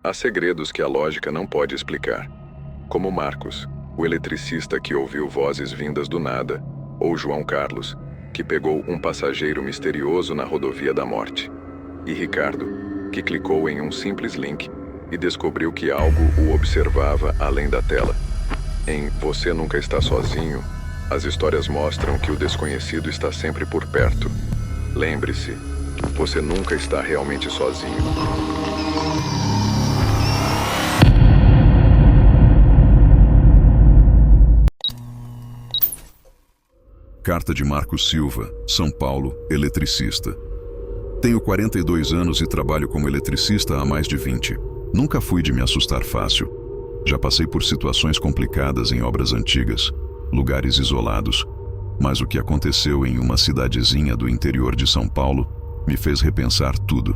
Há segredos que a lógica não pode explicar. Como Marcos, o eletricista que ouviu vozes vindas do nada, ou João Carlos, que pegou um passageiro misterioso na rodovia da morte. E Ricardo, que clicou em um simples link e descobriu que algo o observava além da tela. Em Você Nunca Está Sozinho, as histórias mostram que o desconhecido está sempre por perto. Lembre-se, você nunca está realmente sozinho. Carta de Marcos Silva, São Paulo, eletricista. Tenho 42 anos e trabalho como eletricista há mais de 20. Nunca fui de me assustar fácil. Já passei por situações complicadas em obras antigas, lugares isolados, mas o que aconteceu em uma cidadezinha do interior de São Paulo me fez repensar tudo.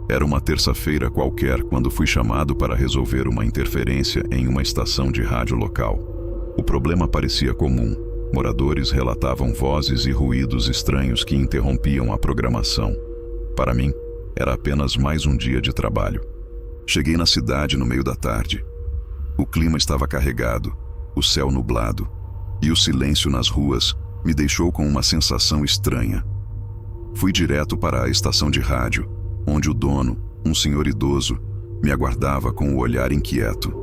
Era uma terça-feira qualquer quando fui chamado para resolver uma interferência em uma estação de rádio local. O problema parecia comum. Moradores relatavam vozes e ruídos estranhos que interrompiam a programação. Para mim, era apenas mais um dia de trabalho. Cheguei na cidade no meio da tarde. O clima estava carregado, o céu nublado, e o silêncio nas ruas me deixou com uma sensação estranha. Fui direto para a estação de rádio, onde o dono, um senhor idoso, me aguardava com o olhar inquieto.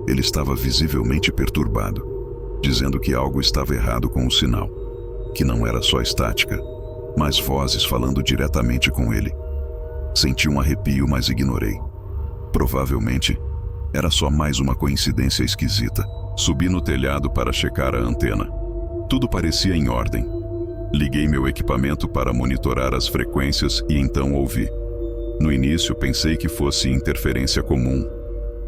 Ele estava visivelmente perturbado, dizendo que algo estava errado com o sinal, que não era só estática, mas vozes falando diretamente com ele. Senti um arrepio, mas ignorei. Provavelmente, era só mais uma coincidência esquisita. Subi no telhado para checar a antena. Tudo parecia em ordem. Liguei meu equipamento para monitorar as frequências e então ouvi. No início pensei que fosse interferência comum,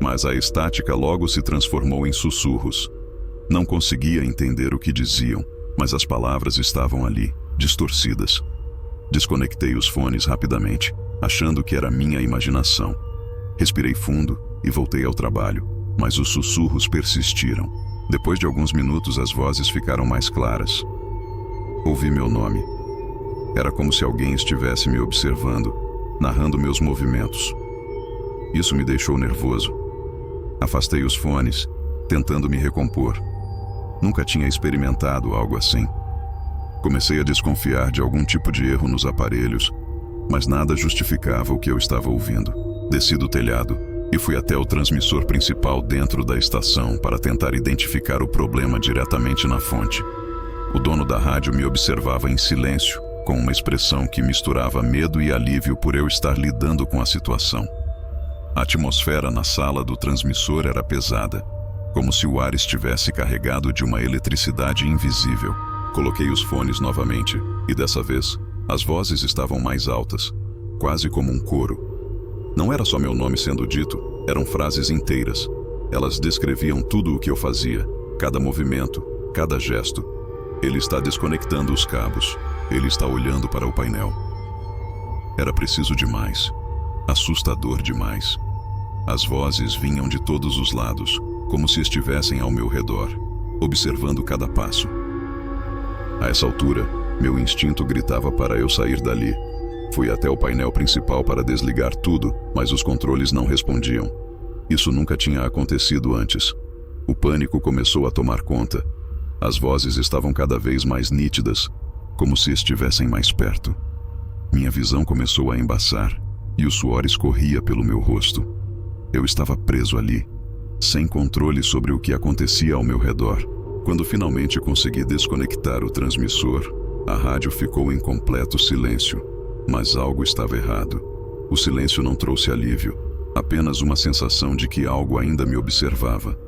mas a estática logo se transformou em sussurros. Não conseguia entender o que diziam, mas as palavras estavam ali, distorcidas. Desconectei os fones rapidamente, achando que era minha imaginação. Respirei fundo e voltei ao trabalho, mas os sussurros persistiram. Depois de alguns minutos, as vozes ficaram mais claras. Ouvi meu nome. Era como se alguém estivesse me observando, narrando meus movimentos. Isso me deixou nervoso. Afastei os fones, tentando me recompor. Nunca tinha experimentado algo assim. Comecei a desconfiar de algum tipo de erro nos aparelhos, mas nada justificava o que eu estava ouvindo. Desci do telhado e fui até o transmissor principal dentro da estação para tentar identificar o problema diretamente na fonte. O dono da rádio me observava em silêncio, com uma expressão que misturava medo e alívio por eu estar lidando com a situação. A atmosfera na sala do transmissor era pesada, como se o ar estivesse carregado de uma eletricidade invisível. Coloquei os fones novamente, e dessa vez, as vozes estavam mais altas, quase como um coro. Não era só meu nome sendo dito, eram frases inteiras. Elas descreviam tudo o que eu fazia, cada movimento, cada gesto. Ele está desconectando os cabos, ele está olhando para o painel. Era preciso demais, assustador demais. As vozes vinham de todos os lados, como se estivessem ao meu redor, observando cada passo. A essa altura, meu instinto gritava para eu sair dali. Fui até o painel principal para desligar tudo, mas os controles não respondiam. Isso nunca tinha acontecido antes. O pânico começou a tomar conta. As vozes estavam cada vez mais nítidas, como se estivessem mais perto. Minha visão começou a embaçar, e o suor escorria pelo meu rosto. Eu estava preso ali, sem controle sobre o que acontecia ao meu redor. Quando finalmente consegui desconectar o transmissor, a rádio ficou em completo silêncio. Mas algo estava errado. O silêncio não trouxe alívio, apenas uma sensação de que algo ainda me observava.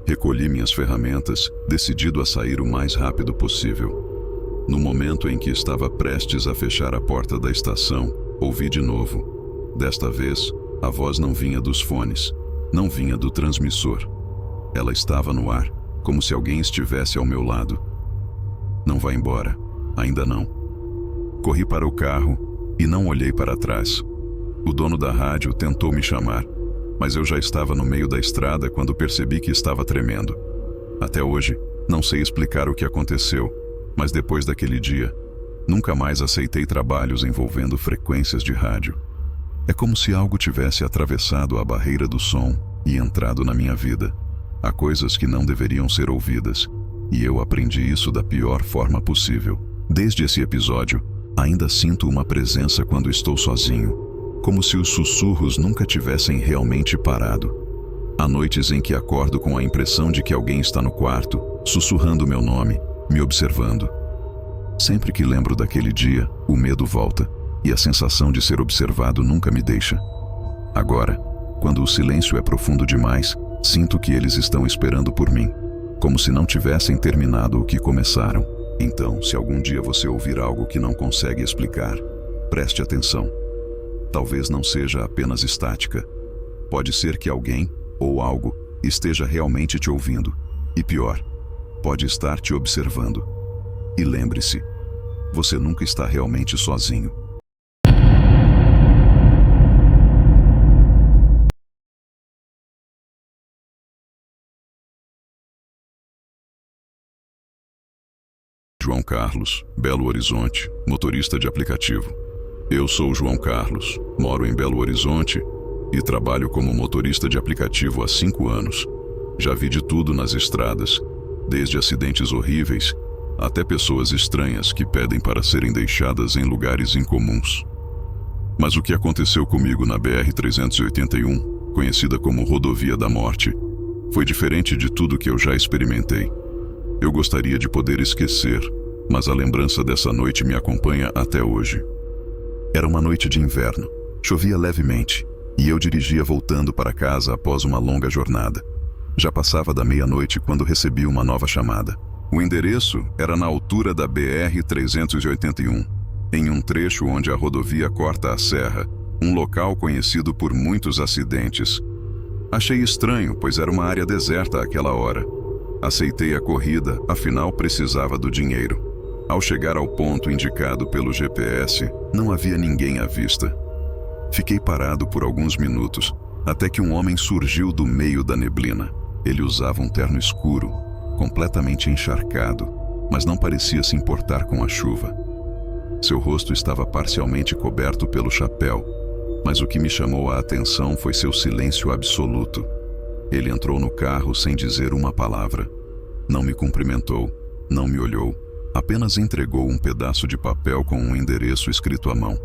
Recolhi minhas ferramentas, decidido a sair o mais rápido possível. No momento em que estava prestes a fechar a porta da estação, ouvi de novo. Desta vez, a voz não vinha dos fones, não vinha do transmissor. Ela estava no ar, como se alguém estivesse ao meu lado. Não vá embora, ainda não. Corri para o carro e não olhei para trás. O dono da rádio tentou me chamar, mas eu já estava no meio da estrada quando percebi que estava tremendo. Até hoje, não sei explicar o que aconteceu, mas depois daquele dia, nunca mais aceitei trabalhos envolvendo frequências de rádio. É como se algo tivesse atravessado a barreira do som e entrado na minha vida. Há coisas que não deveriam ser ouvidas, e eu aprendi isso da pior forma possível. Desde esse episódio, ainda sinto uma presença quando estou sozinho, como se os sussurros nunca tivessem realmente parado. Há noites em que acordo com a impressão de que alguém está no quarto, sussurrando meu nome, me observando. Sempre que lembro daquele dia, o medo volta, e a sensação de ser observado nunca me deixa. Agora, quando o silêncio é profundo demais, sinto que eles estão esperando por mim, como se não tivessem terminado o que começaram. Então, se algum dia você ouvir algo que não consegue explicar, preste atenção. Talvez não seja apenas estática. Pode ser que alguém, ou algo, esteja realmente te ouvindo. E pior, pode estar te observando. E lembre-se, você nunca está realmente sozinho. João Carlos, Belo Horizonte, motorista de aplicativo. Eu sou João Carlos, moro em Belo Horizonte e trabalho como motorista de aplicativo há 5 anos. Já vi de tudo nas estradas, desde acidentes horríveis até pessoas estranhas que pedem para serem deixadas em lugares incomuns. Mas o que aconteceu comigo na BR-381, conhecida como Rodovia da Morte, foi diferente de tudo que eu já experimentei. Eu gostaria de poder esquecer, mas a lembrança dessa noite me acompanha até hoje. Era uma noite de inverno, chovia levemente, e eu dirigia voltando para casa após uma longa jornada. Já passava da meia-noite quando recebi uma nova chamada. O endereço era na altura da BR-381, em um trecho onde a rodovia corta a serra, um local conhecido por muitos acidentes. Achei estranho, pois era uma área deserta àquela hora. Aceitei a corrida, afinal precisava do dinheiro. Ao chegar ao ponto indicado pelo GPS, não havia ninguém à vista. Fiquei parado por alguns minutos, até que um homem surgiu do meio da neblina. Ele usava um terno escuro, completamente encharcado, mas não parecia se importar com a chuva. Seu rosto estava parcialmente coberto pelo chapéu, mas o que me chamou a atenção foi seu silêncio absoluto. Ele entrou no carro sem dizer uma palavra. Não me cumprimentou, não me olhou, apenas entregou um pedaço de papel com um endereço escrito à mão.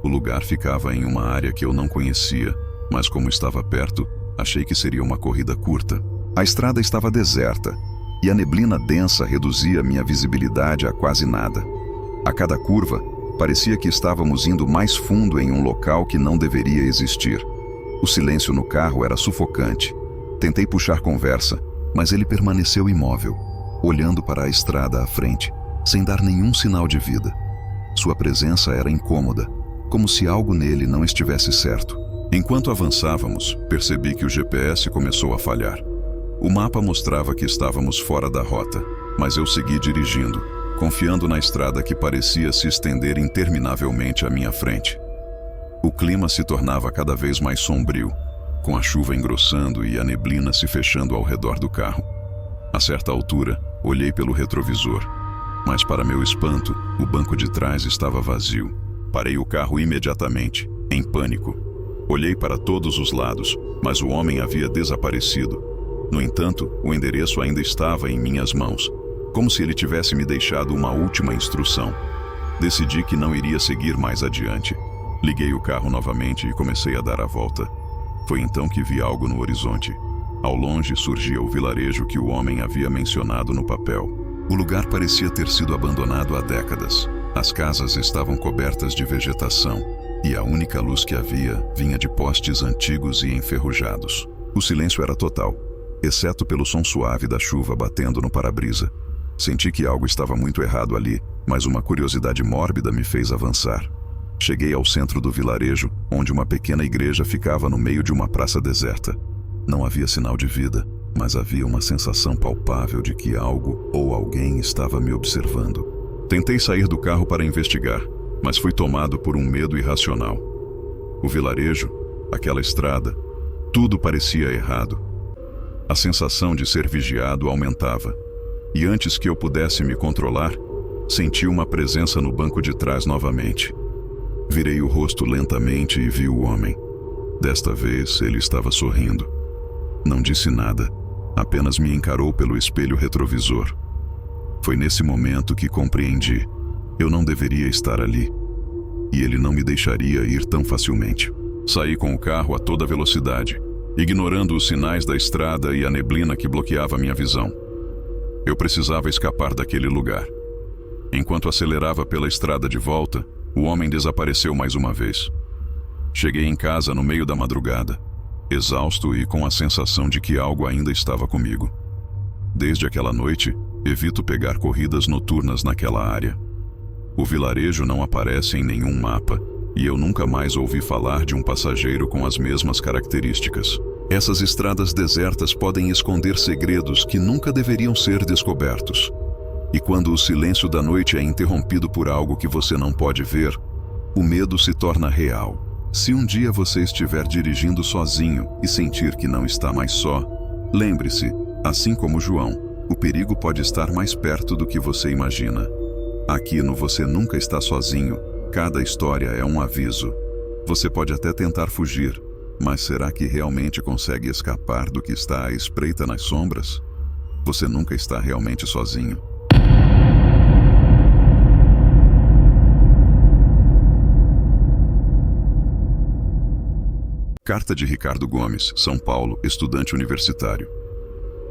O lugar ficava em uma área que eu não conhecia, mas como estava perto, achei que seria uma corrida curta. A estrada estava deserta, e a neblina densa reduzia minha visibilidade a quase nada. A cada curva, parecia que estávamos indo mais fundo em um local que não deveria existir. O silêncio no carro era sufocante. Tentei puxar conversa, mas ele permaneceu imóvel, olhando para a estrada à frente, sem dar nenhum sinal de vida. Sua presença era incômoda, como se algo nele não estivesse certo. Enquanto avançávamos, percebi que o GPS começou a falhar. O mapa mostrava que estávamos fora da rota, mas eu segui dirigindo, confiando na estrada que parecia se estender interminavelmente à minha frente. O clima se tornava cada vez mais sombrio, com a chuva engrossando e a neblina se fechando ao redor do carro. A certa altura, olhei pelo retrovisor, mas para meu espanto, o banco de trás estava vazio. Parei o carro imediatamente, em pânico. Olhei para todos os lados, mas o homem havia desaparecido. No entanto, o endereço ainda estava em minhas mãos, como se ele tivesse me deixado uma última instrução. Decidi que não iria seguir mais adiante. Liguei o carro novamente e comecei a dar a volta. Foi então que vi algo no horizonte. Ao longe surgia o vilarejo que o homem havia mencionado no papel. O lugar parecia ter sido abandonado há décadas. As casas estavam cobertas de vegetação, e a única luz que havia vinha de postes antigos e enferrujados. O silêncio era total, exceto pelo som suave da chuva batendo no para-brisa. Senti que algo estava muito errado ali, mas uma curiosidade mórbida me fez avançar. Cheguei ao centro do vilarejo, onde uma pequena igreja ficava no meio de uma praça deserta. Não havia sinal de vida, mas havia uma sensação palpável de que algo ou alguém estava me observando. Tentei sair do carro para investigar, mas fui tomado por um medo irracional. O vilarejo, aquela estrada, tudo parecia errado. A sensação de ser vigiado aumentava, e antes que eu pudesse me controlar, senti uma presença no banco de trás novamente. Virei o rosto lentamente e vi o homem. Desta vez, ele estava sorrindo. Não disse nada, apenas me encarou pelo espelho retrovisor. Foi nesse momento que compreendi. Eu não deveria estar ali. E ele não me deixaria ir tão facilmente. Saí com o carro a toda velocidade, ignorando os sinais da estrada e a neblina que bloqueava minha visão. Eu precisava escapar daquele lugar. Enquanto acelerava pela estrada de volta, o homem desapareceu mais uma vez. Cheguei em casa no meio da madrugada, exausto e com a sensação de que algo ainda estava comigo. Desde aquela noite, evito pegar corridas noturnas naquela área. O vilarejo não aparece em nenhum mapa, e eu nunca mais ouvi falar de um passageiro com as mesmas características. Essas estradas desertas podem esconder segredos que nunca deveriam ser descobertos. E quando o silêncio da noite é interrompido por algo que você não pode ver, o medo se torna real. Se um dia você estiver dirigindo sozinho e sentir que não está mais só, lembre-se, assim como João, o perigo pode estar mais perto do que você imagina. Aqui no Você Nunca Está Sozinho, cada história é um aviso. Você pode até tentar fugir, mas será que realmente consegue escapar do que está à espreita nas sombras? Você nunca está realmente sozinho. Carta de Ricardo Gomes, São Paulo, estudante universitário.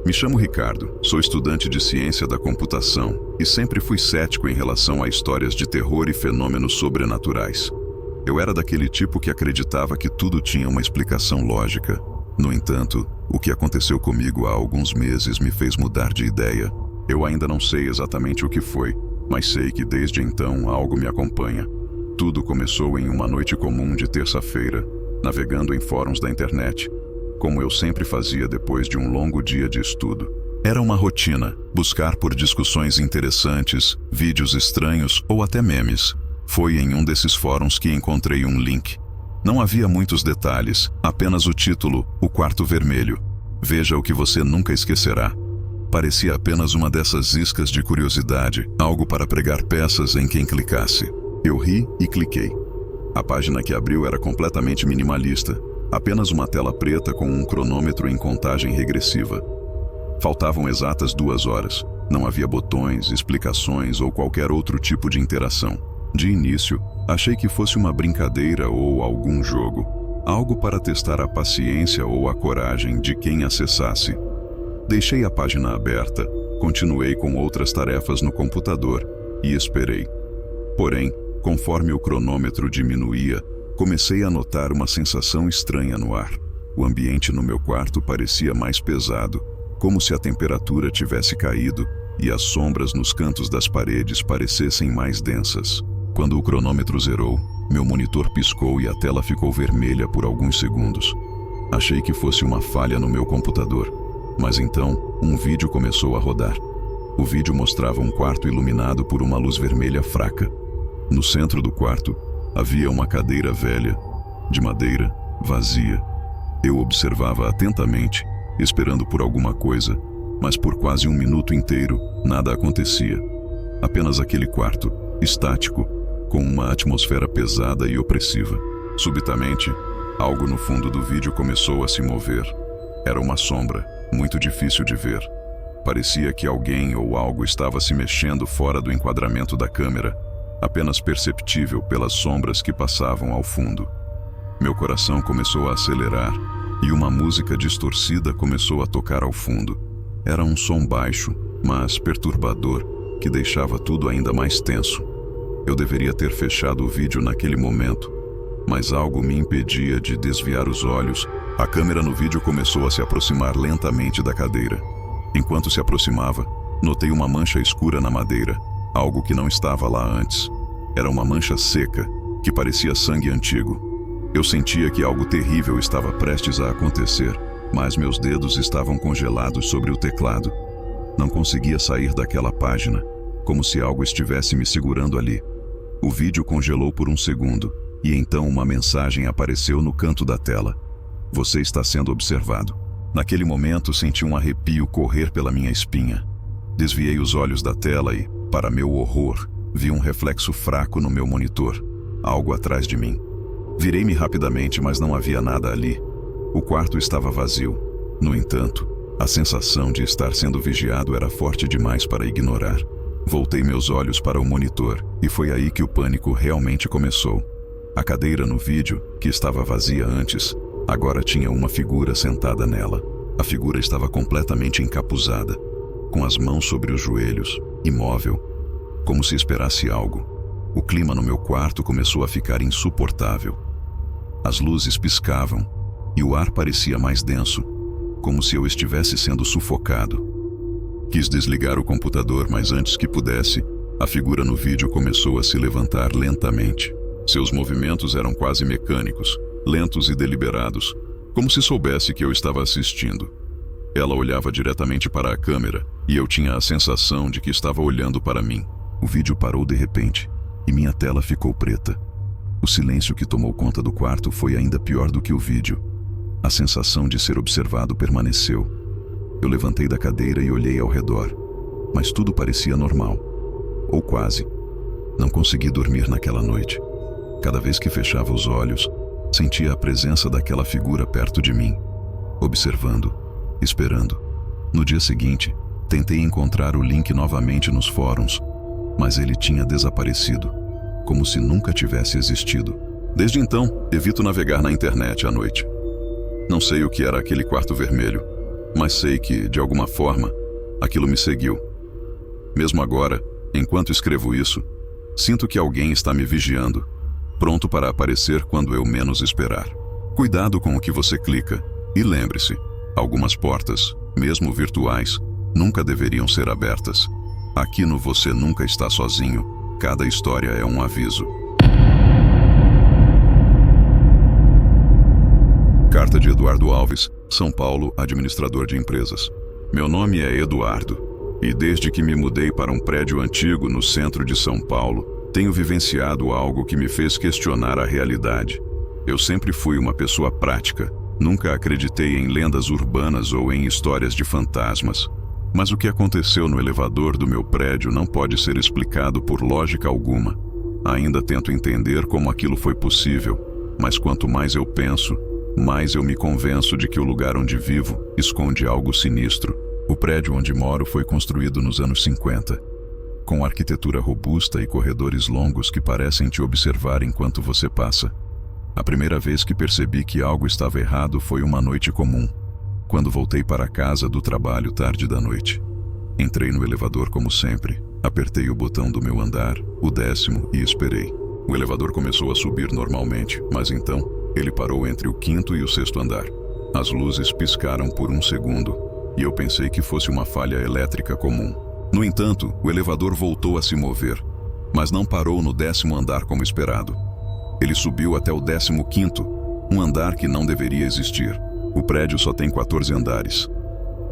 Me chamo Ricardo, sou estudante de ciência da computação e sempre fui cético em relação a histórias de terror e fenômenos sobrenaturais. Eu era daquele tipo que acreditava que tudo tinha uma explicação lógica. No entanto, o que aconteceu comigo há alguns meses me fez mudar de ideia. Eu ainda não sei exatamente o que foi, mas sei que desde então algo me acompanha. Tudo começou em uma noite comum de terça-feira, navegando em fóruns da internet, como eu sempre fazia depois de um longo dia de estudo. Era uma rotina, buscar por discussões interessantes, vídeos estranhos ou até memes. Foi em um desses fóruns que encontrei um link. Não havia muitos detalhes, apenas o título, O Quarto Vermelho. Veja o que você nunca esquecerá. Parecia apenas uma dessas iscas de curiosidade, algo para pregar peças em quem clicasse. Eu ri e cliquei. A página que abriu era completamente minimalista, apenas uma tela preta com um cronômetro em contagem regressiva. Faltavam exatas 2 horas. Não havia botões, explicações ou qualquer outro tipo de interação. De início, achei que fosse uma brincadeira ou algum jogo, algo para testar a paciência ou a coragem de quem acessasse. Deixei a página aberta, continuei com outras tarefas no computador e esperei. Porém, conforme o cronômetro diminuía, comecei a notar uma sensação estranha no ar. O ambiente no meu quarto parecia mais pesado, como se a temperatura tivesse caído e as sombras nos cantos das paredes parecessem mais densas. Quando o cronômetro zerou, meu monitor piscou e a tela ficou vermelha por alguns segundos. Achei que fosse uma falha no meu computador, mas então um vídeo começou a rodar. O vídeo mostrava um quarto iluminado por uma luz vermelha fraca. No centro do quarto, havia uma cadeira velha, de madeira, vazia. Eu observava atentamente, esperando por alguma coisa, mas por quase 1 minuto inteiro, nada acontecia. Apenas aquele quarto, estático, com uma atmosfera pesada e opressiva. Subitamente, algo no fundo do vídeo começou a se mover. Era uma sombra, muito difícil de ver. Parecia que alguém ou algo estava se mexendo fora do enquadramento da câmera, apenas perceptível pelas sombras que passavam ao fundo. Meu coração começou a acelerar e uma música distorcida começou a tocar ao fundo. Era um som baixo, mas perturbador, que deixava tudo ainda mais tenso. Eu deveria ter fechado o vídeo naquele momento, mas algo me impedia de desviar os olhos. A câmera no vídeo começou a se aproximar lentamente da cadeira. Enquanto se aproximava, notei uma mancha escura na madeira, algo que não estava lá antes. Era uma mancha seca, que parecia sangue antigo. Eu sentia que algo terrível estava prestes a acontecer, mas meus dedos estavam congelados sobre o teclado. Não conseguia sair daquela página, como se algo estivesse me segurando ali. O vídeo congelou por 1 segundo, e então uma mensagem apareceu no canto da tela. Você está sendo observado. Naquele momento senti um arrepio correr pela minha espinha. Desviei os olhos da tela e, para meu horror, vi um reflexo fraco no meu monitor. algo atrás de mim. Virei-me rapidamente, mas não havia nada ali. O quarto estava vazio. No entanto, a sensação de estar sendo vigiado era forte demais para ignorar. Voltei meus olhos para o monitor e foi aí que o pânico realmente começou. A cadeira no vídeo, que estava vazia antes, agora tinha uma figura sentada nela. A figura estava completamente encapuzada, com as mãos sobre os joelhos, imóvel, como se esperasse algo. O clima no meu quarto começou a ficar insuportável. As luzes piscavam e o ar parecia mais denso, como se eu estivesse sendo sufocado. Quis desligar o computador, mas antes que pudesse, a figura no vídeo começou a se levantar lentamente. Seus movimentos eram quase mecânicos, lentos e deliberados, como se soubesse que eu estava assistindo. Ela olhava diretamente para a câmera e eu tinha a sensação de que estava olhando para mim. O vídeo parou de repente e minha tela ficou preta. O silêncio que tomou conta do quarto foi ainda pior do que o vídeo. A sensação de ser observado permaneceu. Eu levantei da cadeira e olhei ao redor, mas tudo parecia normal. Ou quase. Não consegui dormir naquela noite. Cada vez que fechava os olhos, sentia a presença daquela figura perto de mim, observando, esperando. No dia seguinte, tentei encontrar o link novamente nos fóruns, mas ele tinha desaparecido, como se nunca tivesse existido. Desde então, evito navegar na internet à noite. Não sei o que era aquele quarto vermelho, mas sei que, de alguma forma, aquilo me seguiu. Mesmo agora, enquanto escrevo isso, sinto que alguém está me vigiando, pronto para aparecer quando eu menos esperar. Cuidado com o que você clica e lembre-se, algumas portas, mesmo virtuais, nunca deveriam ser abertas. Aqui no Você Nunca Está Sozinho, cada história é um aviso. Carta de Eduardo Alves, São Paulo, administrador de empresas. Meu nome é Eduardo, e desde que me mudei para um prédio antigo no centro de São Paulo, tenho vivenciado algo que me fez questionar a realidade. Eu sempre fui uma pessoa prática, nunca acreditei em lendas urbanas ou em histórias de fantasmas. Mas o que aconteceu no elevador do meu prédio não pode ser explicado por lógica alguma. Ainda tento entender como aquilo foi possível, mas quanto mais eu penso, mais eu me convenço de que o lugar onde vivo esconde algo sinistro. O prédio onde moro foi construído nos anos 50, com arquitetura robusta e corredores longos que parecem te observar enquanto você passa. A primeira vez que percebi que algo estava errado foi uma noite comum, quando voltei para casa do trabalho tarde da noite. Entrei no elevador como sempre, apertei o botão do meu andar, o 10º, e esperei. O elevador começou a subir normalmente, mas então ele parou entre o 5º e o 6º andar. As luzes piscaram por um segundo, e eu pensei que fosse uma falha elétrica comum. No entanto, o elevador voltou a se mover, mas não parou no 10º andar como esperado. Ele subiu até o 15º, um andar que não deveria existir. O prédio só tem 14 andares.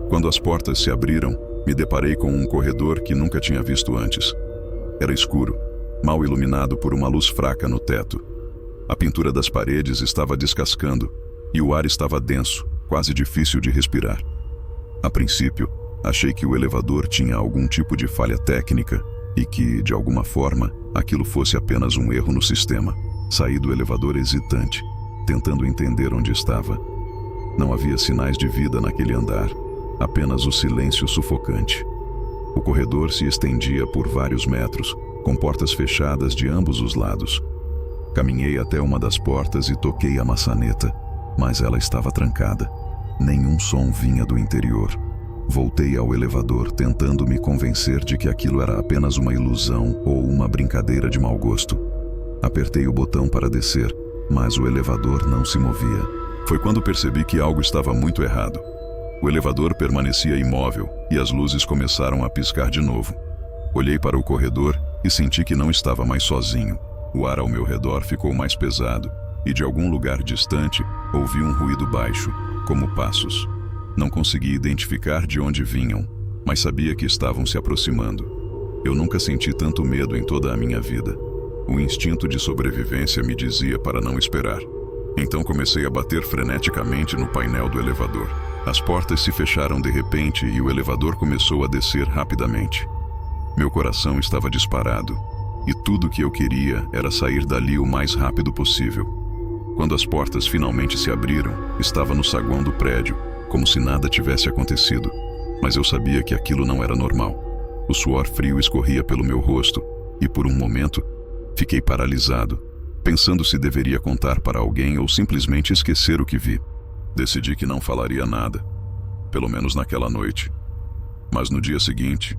Quando as portas se abriram, me deparei com um corredor que nunca tinha visto antes. Era escuro, mal iluminado por uma luz fraca no teto. A pintura das paredes estava descascando e o ar estava denso, quase difícil de respirar. A princípio, achei que o elevador tinha algum tipo de falha técnica e que, de alguma forma, aquilo fosse apenas um erro no sistema. Saí do elevador hesitante, tentando entender onde estava. Não havia sinais de vida naquele andar, apenas o silêncio sufocante. O corredor se estendia por vários metros, com portas fechadas de ambos os lados. Caminhei até uma das portas e toquei a maçaneta, mas ela estava trancada. Nenhum som vinha do interior. Voltei ao elevador tentando me convencer de que aquilo era apenas uma ilusão ou uma brincadeira de mau gosto. Apertei o botão para descer, mas o elevador não se movia. Foi quando percebi que algo estava muito errado. O elevador permanecia imóvel e as luzes começaram a piscar de novo. Olhei para o corredor e senti que não estava mais sozinho. O ar ao meu redor ficou mais pesado e de algum lugar distante ouvi um ruído baixo, como passos. Não consegui identificar de onde vinham, mas sabia que estavam se aproximando. Eu nunca senti tanto medo em toda a minha vida. O instinto de sobrevivência me dizia para não esperar. Então comecei a bater freneticamente no painel do elevador. As portas se fecharam de repente e o elevador começou a descer rapidamente. Meu coração estava disparado. e tudo que eu queria era sair dali o mais rápido possível. Quando as portas finalmente se abriram, estava no saguão do prédio, como se nada tivesse acontecido, mas eu sabia que aquilo não era normal. O suor frio escorria pelo meu rosto e, por um momento, fiquei paralisado, pensando se deveria contar para alguém ou simplesmente esquecer o que vi. Decidi que não falaria nada, pelo menos naquela noite. Mas no dia seguinte,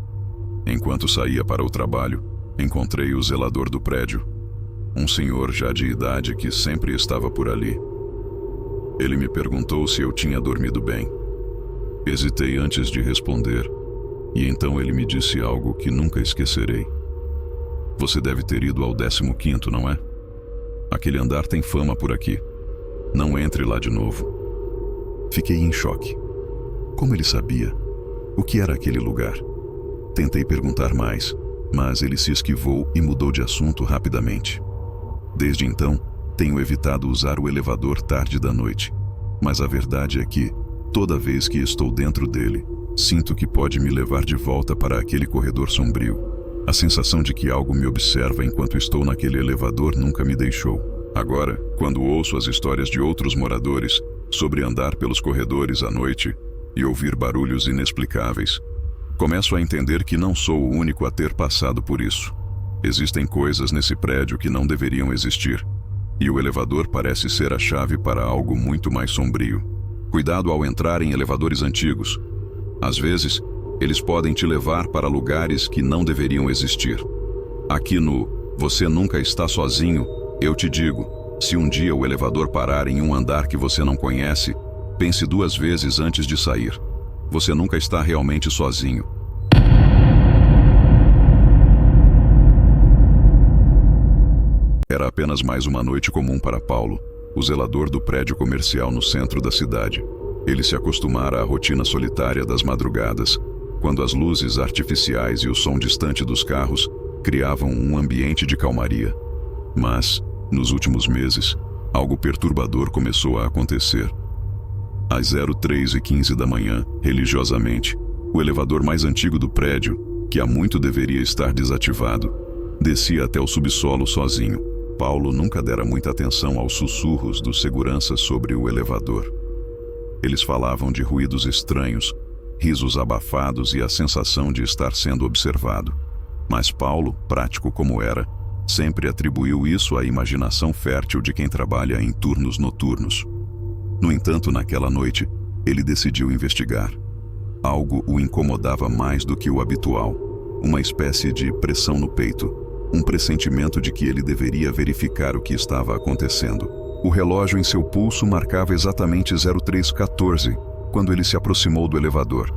enquanto saía para o trabalho, encontrei o zelador do prédio, um senhor já de idade que sempre estava por ali. Ele me perguntou se eu tinha dormido bem. Hesitei antes de responder, e então ele me disse algo que nunca esquecerei. Você deve ter ido ao 15º, não é? Aquele andar tem fama por aqui. Não entre lá de novo. Fiquei em choque. Como ele sabia? O que era aquele lugar? Tentei perguntar mais, mas ele se esquivou e mudou de assunto rapidamente. Desde então, tenho evitado usar o elevador tarde da noite, mas a verdade é que, toda vez que estou dentro dele, sinto que pode me levar de volta para aquele corredor sombrio. A sensação de que algo me observa enquanto estou naquele elevador nunca me deixou. Agora, quando ouço as histórias de outros moradores sobre andar pelos corredores à noite e ouvir barulhos inexplicáveis, começo a entender que não sou o único a ter passado por isso. Existem coisas nesse prédio que não deveriam existir, e o elevador parece ser a chave para algo muito mais sombrio. Cuidado ao entrar em elevadores antigos. Às vezes, eles podem te levar para lugares que não deveriam existir. Aqui no Você Nunca Está Sozinho, eu te digo, se um dia o elevador parar em um andar que você não conhece, pense 2 vezes antes de sair. Você nunca está realmente sozinho. Era apenas mais uma noite comum para Paulo, o zelador do prédio comercial no centro da cidade. Ele se acostumara à rotina solitária das madrugadas, quando as luzes artificiais e o som distante dos carros criavam um ambiente de calmaria. Mas, nos últimos meses, algo perturbador começou a acontecer. Às 03h15 da manhã, religiosamente, o elevador mais antigo do prédio, que há muito deveria estar desativado, descia até o subsolo sozinho. Paulo nunca dera muita atenção aos sussurros dos seguranças sobre o elevador. Eles falavam de ruídos estranhos, risos abafados e a sensação de estar sendo observado. Mas Paulo, prático como era, sempre atribuiu isso à imaginação fértil de quem trabalha em turnos noturnos. No entanto, naquela noite, ele decidiu investigar. Algo o incomodava mais do que o habitual, uma espécie de pressão no peito, um pressentimento de que ele deveria verificar o que estava acontecendo. O relógio em seu pulso marcava exatamente 03h14, quando ele se aproximou do elevador.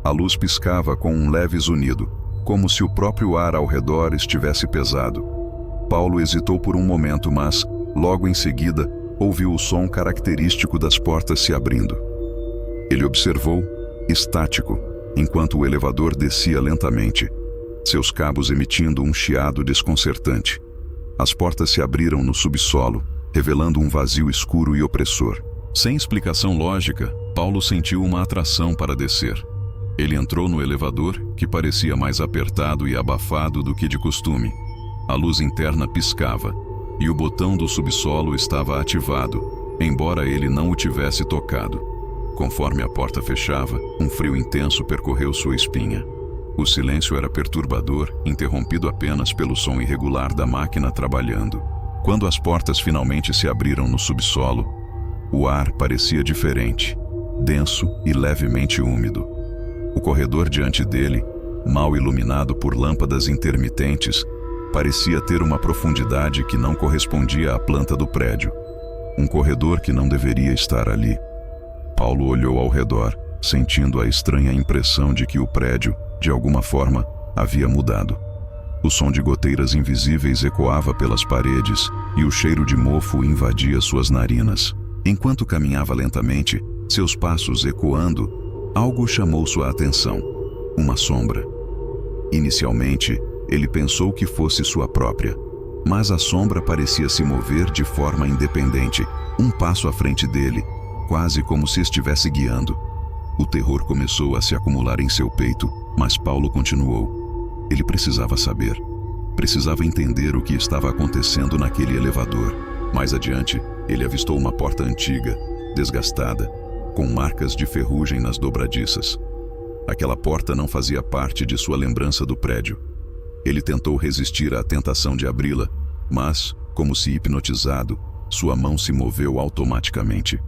A luz piscava com um leve zunido, como se o próprio ar ao redor estivesse pesado. Paulo hesitou por um momento, mas, logo em seguida, ouviu o som característico das portas se abrindo. Ele observou, estático, enquanto o elevador descia lentamente, seus cabos emitindo um chiado desconcertante. As portas se abriram no subsolo, revelando um vazio escuro e opressor. Sem explicação lógica, Paulo sentiu uma atração para descer. Ele entrou no elevador, que parecia mais apertado e abafado do que de costume. A luz interna piscava, e o botão do subsolo estava ativado, embora ele não o tivesse tocado. Conforme a porta fechava, um frio intenso percorreu sua espinha. O silêncio era perturbador, interrompido apenas pelo som irregular da máquina trabalhando. Quando as portas finalmente se abriram no subsolo, o ar parecia diferente, denso e levemente úmido. O corredor diante dele, mal iluminado por lâmpadas intermitentes, parecia ter uma profundidade que não correspondia à planta do prédio. Um corredor que não deveria estar ali. Paulo olhou ao redor, sentindo a estranha impressão de que o prédio, de alguma forma, havia mudado. O som de goteiras invisíveis ecoava pelas paredes e o cheiro de mofo invadia suas narinas. Enquanto caminhava lentamente, seus passos ecoando, algo chamou sua atenção. Uma sombra. Inicialmente, ele pensou que fosse sua própria, mas a sombra parecia se mover de forma independente, um passo à frente dele, quase como se estivesse guiando. O terror começou a se acumular em seu peito, mas Paulo continuou. Ele precisava saber. Precisava entender o que estava acontecendo naquele elevador. Mais adiante, ele avistou uma porta antiga, desgastada, com marcas de ferrugem nas dobradiças. Aquela porta não fazia parte de sua lembrança do prédio. Ele tentou resistir à tentação de abri-la, mas, como se hipnotizado, sua mão se moveu automaticamente.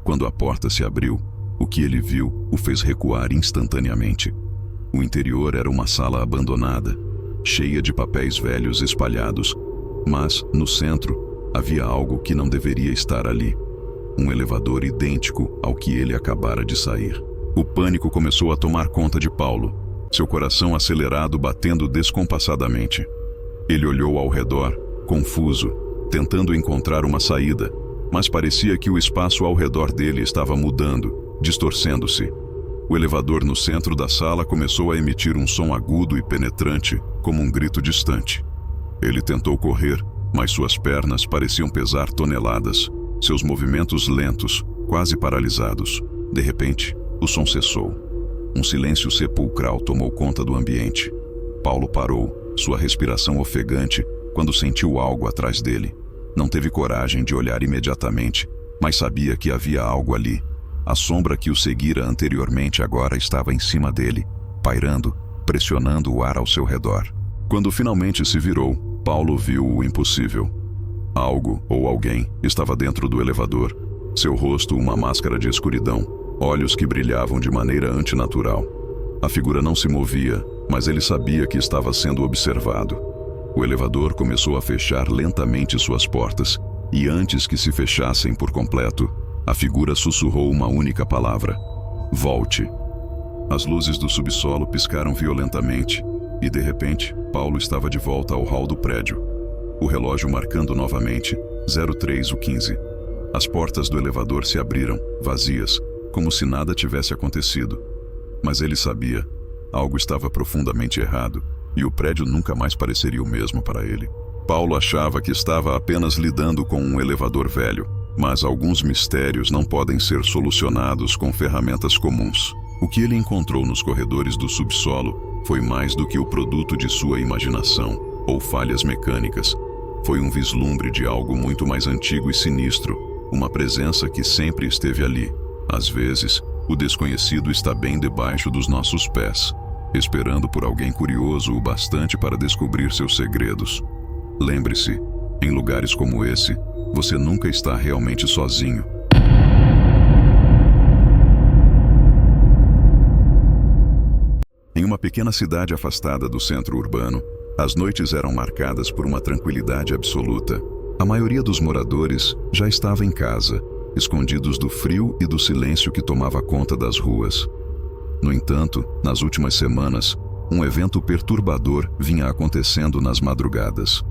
Quando a porta se abriu, o que ele viu o fez recuar instantaneamente. O interior era uma sala abandonada, cheia de papéis velhos espalhados, mas, no centro, havia algo que não deveria estar ali. Um elevador idêntico ao que ele acabara de sair. O pânico começou a tomar conta de Paulo, seu coração acelerado batendo descompassadamente. Ele olhou ao redor, confuso, tentando encontrar uma saída, mas parecia que o espaço ao redor dele estava mudando, distorcendo-se. O elevador no centro da sala começou a emitir um som agudo e penetrante, como um grito distante. Ele tentou correr, mas suas pernas pareciam pesar toneladas, seus movimentos lentos, quase paralisados. De repente, o som cessou. Um silêncio sepulcral tomou conta do ambiente. Paulo parou, sua respiração ofegante, quando sentiu algo atrás dele. Não teve coragem de olhar imediatamente, mas sabia que havia algo ali. A sombra que o seguira anteriormente agora estava em cima dele, pairando, pressionando o ar ao seu redor. Quando finalmente se virou, Paulo viu o impossível. Algo ou alguém estava dentro do elevador. Seu rosto uma máscara de escuridão, olhos que brilhavam de maneira antinatural. A figura não se movia, mas ele sabia que estava sendo observado. O elevador começou a fechar lentamente suas portas, e antes que se fechassem por completo, a figura sussurrou uma única palavra: volte. As luzes do subsolo piscaram violentamente, e de repente, Paulo estava de volta ao hall do prédio. O relógio marcando novamente, 03:15. As portas do elevador se abriram, vazias, como se nada tivesse acontecido. Mas ele sabia, algo estava profundamente errado, e o prédio nunca mais pareceria o mesmo para ele. Paulo achava que estava apenas lidando com um elevador velho, mas alguns mistérios não podem ser solucionados com ferramentas comuns. O que ele encontrou nos corredores do subsolo foi mais do que o produto de sua imaginação ou falhas mecânicas. Foi um vislumbre de algo muito mais antigo e sinistro, uma presença que sempre esteve ali. Às vezes, o desconhecido está bem debaixo dos nossos pés, esperando por alguém curioso o bastante para descobrir seus segredos. Lembre-se, em lugares como esse, você nunca está realmente sozinho. Em uma pequena cidade afastada do centro urbano, as noites eram marcadas por uma tranquilidade absoluta. A maioria dos moradores já estava em casa, escondidos do frio e do silêncio que tomava conta das ruas. No entanto, nas últimas semanas, um evento perturbador vinha acontecendo nas madrugadas.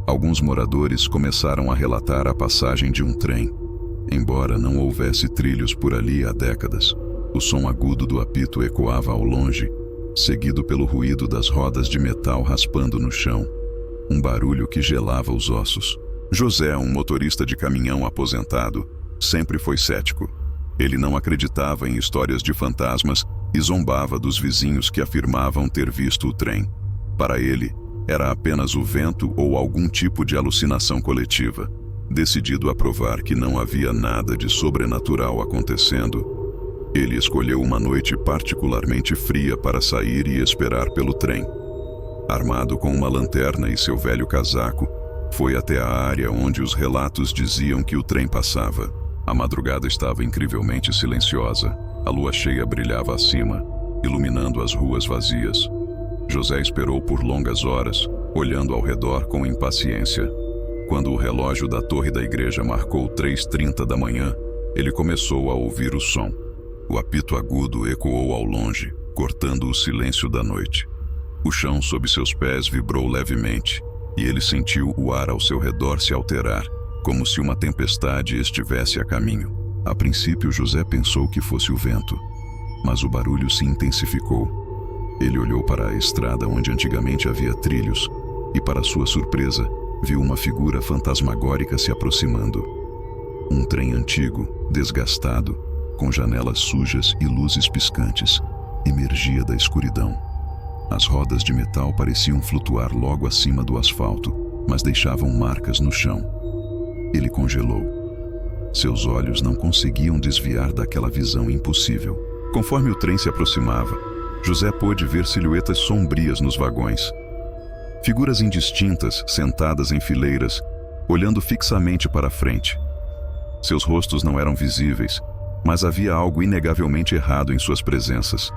Alguns moradores começaram a relatar a passagem de um trem. Embora não houvesse trilhos por ali há décadas, o som agudo do apito ecoava ao longe, seguido pelo ruído das rodas de metal raspando no chão, um barulho que gelava os ossos. José, um motorista de caminhão aposentado, sempre foi cético. Ele não acreditava em histórias de fantasmas e zombava dos vizinhos que afirmavam ter visto o trem. Para ele, era apenas o vento ou algum tipo de alucinação coletiva. Decidido a provar que não havia nada de sobrenatural acontecendo, ele escolheu uma noite particularmente fria para sair e esperar pelo trem. Armado com uma lanterna e seu velho casaco, foi até a área onde os relatos diziam que o trem passava. A madrugada estava incrivelmente silenciosa. A lua cheia brilhava acima, iluminando as ruas vazias. José esperou por longas horas, olhando ao redor com impaciência. Quando o relógio da torre da igreja marcou 3:30 da manhã, ele começou a ouvir o som. O apito agudo ecoou ao longe, cortando o silêncio da noite. O chão sob seus pés vibrou levemente, e ele sentiu o ar ao seu redor se alterar, como se uma tempestade estivesse a caminho. A princípio, José pensou que fosse o vento, mas o barulho se intensificou. Ele olhou para a estrada onde antigamente havia trilhos, e para sua surpresa, viu uma figura fantasmagórica se aproximando. Um trem antigo, desgastado, com janelas sujas e luzes piscantes, emergia da escuridão. As rodas de metal pareciam flutuar logo acima do asfalto, mas deixavam marcas no chão. Ele congelou. Seus olhos não conseguiam desviar daquela visão impossível. Conforme o trem se aproximava, José pôde ver silhuetas sombrias nos vagões. Figuras indistintas sentadas em fileiras, olhando fixamente para a frente. Seus rostos não eram visíveis, mas havia algo inegavelmente errado em suas presenças.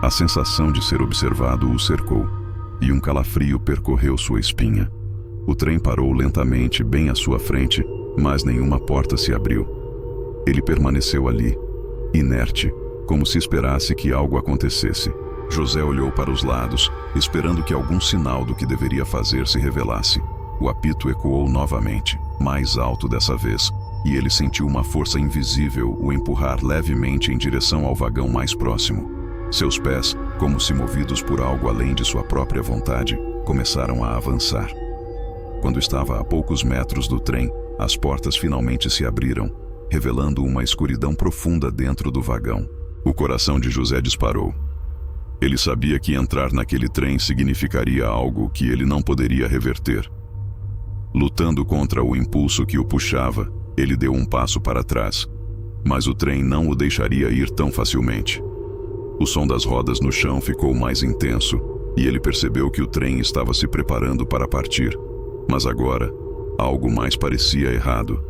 A sensação de ser observado o cercou, e um calafrio percorreu sua espinha. O trem parou lentamente bem à sua frente, mas nenhuma porta se abriu. Ele permaneceu ali, inerte, como se esperasse que algo acontecesse. José olhou para os lados, esperando que algum sinal do que deveria fazer se revelasse. O apito ecoou novamente, mais alto dessa vez, e ele sentiu uma força invisível o empurrar levemente em direção ao vagão mais próximo. Seus pés, como se movidos por algo além de sua própria vontade, começaram a avançar. Quando estava a poucos metros do trem, as portas finalmente se abriram, revelando uma escuridão profunda dentro do vagão. O coração de José disparou. Ele sabia que entrar naquele trem significaria algo que ele não poderia reverter. Lutando contra o impulso que o puxava, ele deu um passo para trás, mas o trem não o deixaria ir tão facilmente. O som das rodas no chão ficou mais intenso, e ele percebeu que o trem estava se preparando para partir. Mas agora, algo mais parecia errado.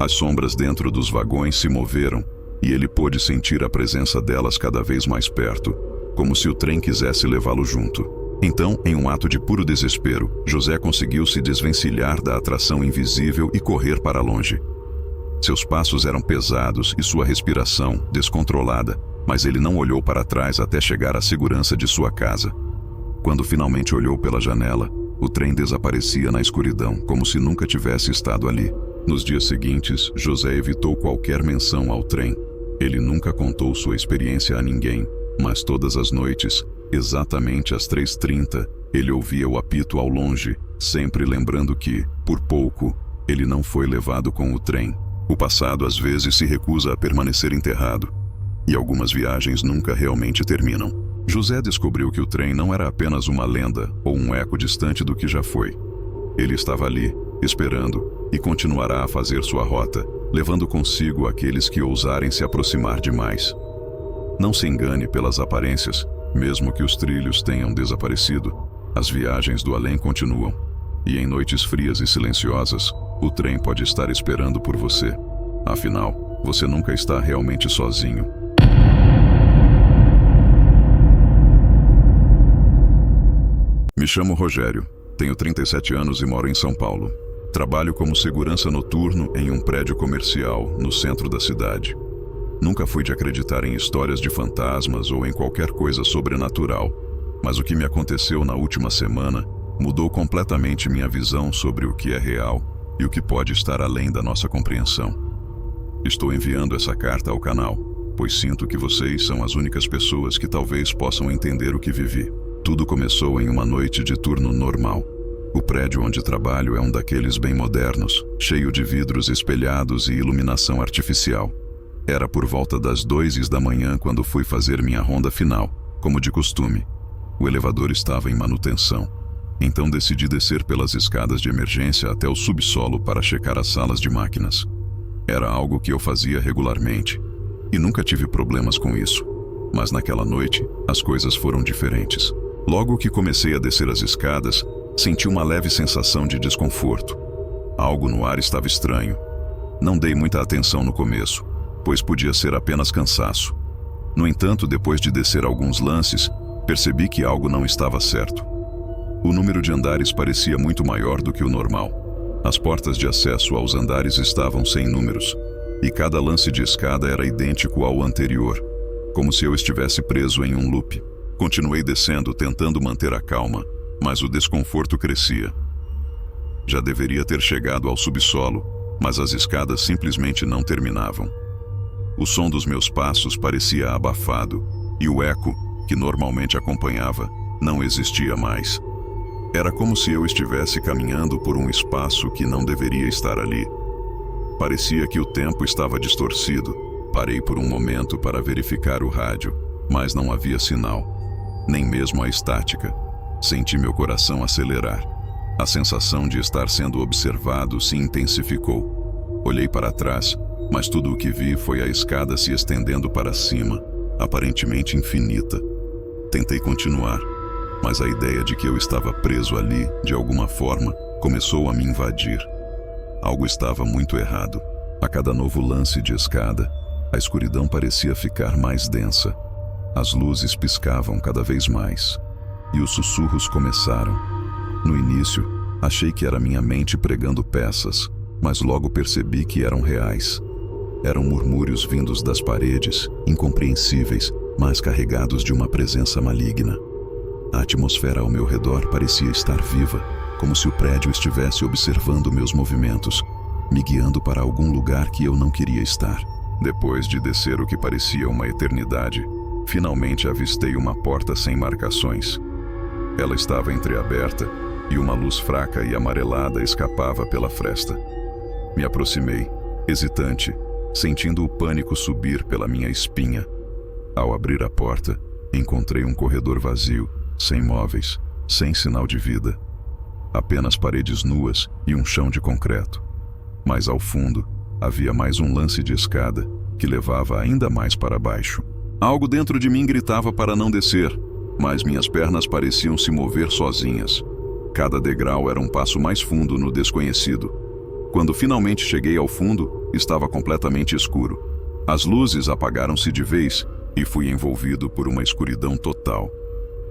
As sombras dentro dos vagões se moveram, e ele pôde sentir a presença delas cada vez mais perto, como se o trem quisesse levá-lo junto. Então, em um ato de puro desespero, José conseguiu se desvencilhar da atração invisível e correr para longe. Seus passos eram pesados e sua respiração descontrolada, mas ele não olhou para trás até chegar à segurança de sua casa. Quando finalmente olhou pela janela, o trem desaparecia na escuridão, como se nunca tivesse estado ali. Nos dias seguintes, José evitou qualquer menção ao trem. Ele nunca contou sua experiência a ninguém, mas todas as noites, exatamente às 3h30, ele ouvia o apito ao longe, sempre lembrando que, por pouco, ele não foi levado com o trem. O passado às vezes se recusa a permanecer enterrado, e algumas viagens nunca realmente terminam. José descobriu que o trem não era apenas uma lenda ou um eco distante do que já foi. Ele estava ali, esperando, e continuará a fazer sua rota, levando consigo aqueles que ousarem se aproximar demais. Não se engane pelas aparências, mesmo que os trilhos tenham desaparecido, as viagens do além continuam, e em noites frias e silenciosas, o trem pode estar esperando por você. Afinal, você nunca está realmente sozinho. Me chamo Rogério, tenho 37 anos e moro em São Paulo. Trabalho como segurança noturno em um prédio comercial no centro da cidade. Nunca fui de acreditar em histórias de fantasmas ou em qualquer coisa sobrenatural, mas o que me aconteceu na última semana mudou completamente minha visão sobre o que é real e o que pode estar além da nossa compreensão. Estou enviando essa carta ao canal, pois sinto que vocês são as únicas pessoas que talvez possam entender o que vivi. Tudo começou em uma noite de turno normal. O prédio onde trabalho é um daqueles bem modernos, cheio de vidros espelhados e iluminação artificial. Era por volta das 2h quando fui fazer minha ronda final, como de costume. O elevador estava em manutenção. Então decidi descer pelas escadas de emergência até o subsolo para checar as salas de máquinas. Era algo que eu fazia regularmente, e nunca tive problemas com isso. Mas naquela noite, as coisas foram diferentes. Logo que comecei a descer as escadas, senti uma leve sensação de desconforto. Algo no ar estava estranho. Não dei muita atenção no começo, pois podia ser apenas cansaço. No entanto, depois de descer alguns lances, percebi que algo não estava certo. O número de andares parecia muito maior do que o normal. As portas de acesso aos andares estavam sem números, e cada lance de escada era idêntico ao anterior, como se eu estivesse preso em um loop. Continuei descendo, tentando manter a calma, mas o desconforto crescia. Já deveria ter chegado ao subsolo, mas as escadas simplesmente não terminavam. O som dos meus passos parecia abafado, e o eco, que normalmente acompanhava, não existia mais. Era como se eu estivesse caminhando por um espaço que não deveria estar ali. Parecia que o tempo estava distorcido. Parei por um momento para verificar o rádio, mas não havia sinal. nem mesmo a estática. Senti meu coração acelerar. A sensação de estar sendo observado se intensificou. Olhei para trás, mas tudo o que vi foi a escada se estendendo para cima, aparentemente infinita. Tentei continuar, mas a ideia de que eu estava preso ali, de alguma forma, começou a me invadir. Algo estava muito errado. A cada novo lance de escada, a escuridão parecia ficar mais densa. As luzes piscavam cada vez mais. E os sussurros começaram. No início, achei que era minha mente pregando peças, mas logo percebi que eram reais. Eram murmúrios vindos das paredes, incompreensíveis, mas carregados de uma presença maligna. A atmosfera ao meu redor parecia estar viva, como se o prédio estivesse observando meus movimentos, me guiando para algum lugar que eu não queria estar. Depois de descer o que parecia uma eternidade, finalmente avistei uma porta sem marcações. Ela estava entreaberta e uma luz fraca e amarelada escapava pela fresta. Me aproximei, hesitante, sentindo o pânico subir pela minha espinha. Ao abrir a porta, encontrei um corredor vazio, sem móveis, sem sinal de vida. Apenas paredes nuas e um chão de concreto. Mas ao fundo, havia mais um lance de escada que levava ainda mais para baixo. Algo dentro de mim gritava para não descer, mas minhas pernas pareciam se mover sozinhas. Cada degrau era um passo mais fundo no desconhecido. Quando finalmente cheguei ao fundo, estava completamente escuro. As luzes apagaram-se de vez e fui envolvido por uma escuridão total.